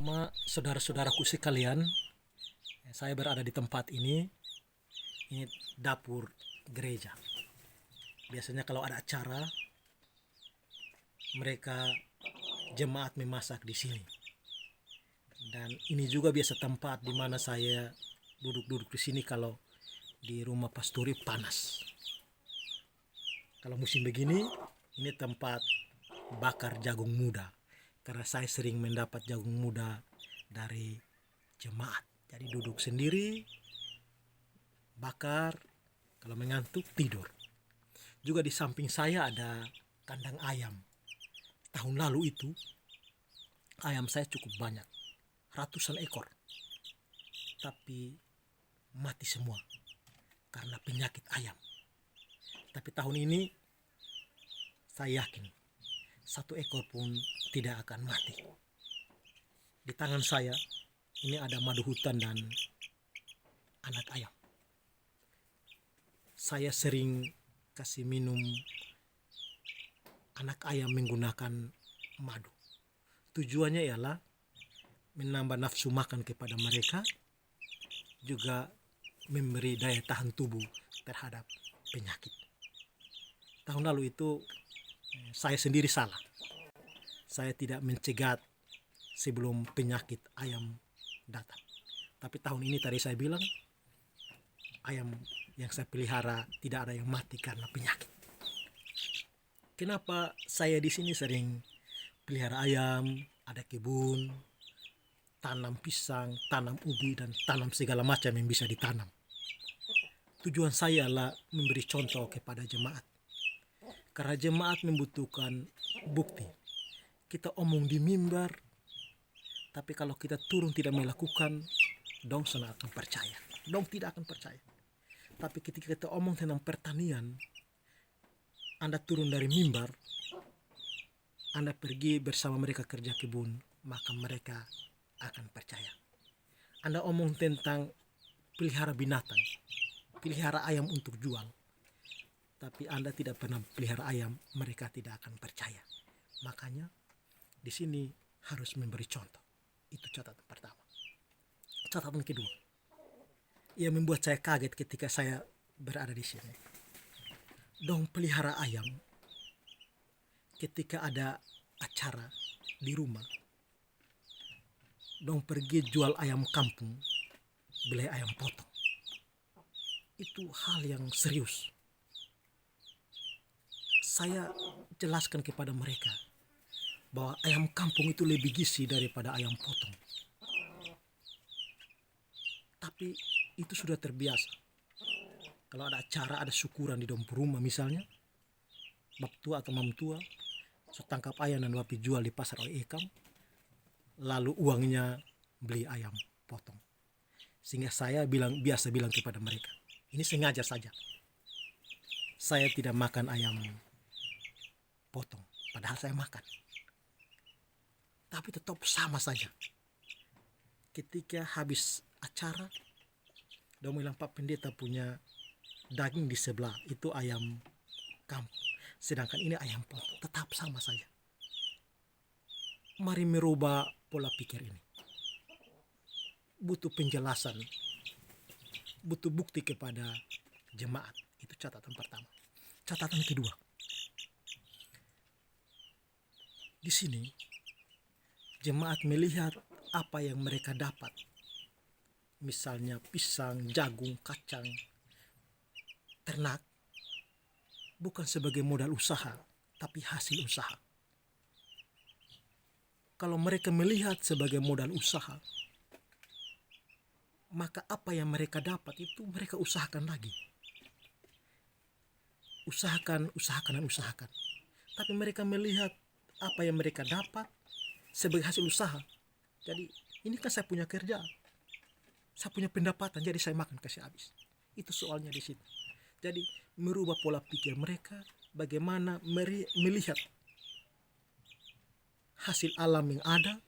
Sama saudara-saudaraku sekalian, saya berada di tempat ini. Ini dapur gereja. Biasanya kalau ada acara, mereka jemaat memasak di sini. Dan ini juga biasa tempat di mana saya duduk-duduk di sini kalau di rumah pastori panas. Kalau musim begini, ini tempat bakar jagung muda. Karena saya sering mendapat jagung muda dari jemaat. Jadi duduk sendiri, bakar, kalau mengantuk tidur. Juga di samping saya ada kandang ayam. Tahun lalu itu ayam saya cukup banyak, ratusan ekor. Tapi mati semua karena penyakit ayam. Tapi tahun ini saya yakin satu ekor pun tidak akan mati. Di tangan saya ini ada madu hutan dan anak ayam. Saya sering kasih minum anak ayam menggunakan madu. Tujuannya ialah menambah nafsu makan kepada mereka, juga memberi daya tahan tubuh terhadap penyakit. Tahun lalu itu saya sendiri salah. Saya tidak mencegat sebelum penyakit ayam datang. Tapi tahun ini tadi saya bilang, ayam yang saya pelihara tidak ada yang mati karena penyakit. Kenapa saya di sini sering pelihara ayam, ada kebun, tanam pisang, tanam ubi, dan tanam segala macam yang bisa ditanam. Tujuan saya adalah memberi contoh kepada jemaat. Karena jemaat membutuhkan bukti. Kita omong di mimbar, tapi kalau kita turun tidak melakukan, dong sana akan percaya. Dong tidak akan percaya. Tapi ketika kita omong tentang pertanian, Anda turun dari mimbar, Anda pergi bersama mereka kerja kebun, maka mereka akan percaya. Anda omong tentang pelihara binatang, pelihara ayam untuk jual, tapi Anda tidak pernah pelihara ayam, mereka tidak akan percaya. Makanya di sini harus memberi contoh. Itu catatan pertama. Catatan kedua, ia membuat saya kaget ketika saya berada di sini. Dong pelihara ayam ketika ada acara di rumah. Dong pergi jual ayam kampung, beli ayam potong. Itu hal yang serius. Saya jelaskan kepada mereka bahwa ayam kampung itu lebih gizi daripada ayam potong. Tapi itu sudah terbiasa. Kalau ada acara, ada syukuran di dalam rumah misalnya, bap tua atau mam tua, so tangkap ayam dan wapi jual di pasar oleh ikam, lalu uangnya beli ayam potong. Sehingga saya biasa bilang kepada mereka, ini sengaja saja. Saya tidak makan ayam potong, padahal saya makan. Tapi tetap sama saja. Ketika habis acara, dia bilang, Pak Pendeta punya daging di sebelah, itu ayam kampung. Sedangkan ini ayam potong, tetap sama saja. Mari merubah pola pikir ini. Butuh penjelasan, butuh bukti kepada jemaat. Itu catatan pertama. Catatan kedua, di sini jemaat melihat apa yang mereka dapat. Misalnya pisang, jagung, kacang, ternak, bukan sebagai modal usaha, tapi hasil usaha. Kalau mereka melihat sebagai modal usaha, maka apa yang mereka dapat itu mereka usahakan lagi. Usahakan, usahakan, dan usahakan. Tapi mereka melihat apa yang mereka dapat sebagai hasil usaha. Jadi ini kan saya punya kerja, saya punya pendapatan, jadi saya makan kasih habis. Itu soalnya di situ. Jadi merubah pola pikir mereka, bagaimana melihat hasil alam yang ada,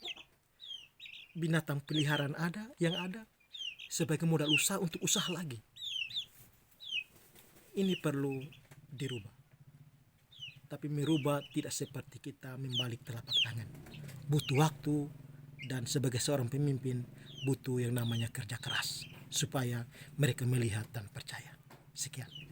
binatang peliharaan ada, yang ada sebagai modal usaha untuk usaha lagi. Ini perlu dirubah. Tapi merubah tidak seperti kita membalik telapak tangan. Butuh waktu, Dan sebagai seorang pemimpin butuh yang namanya kerja keras supaya mereka melihat dan percaya. Sekian.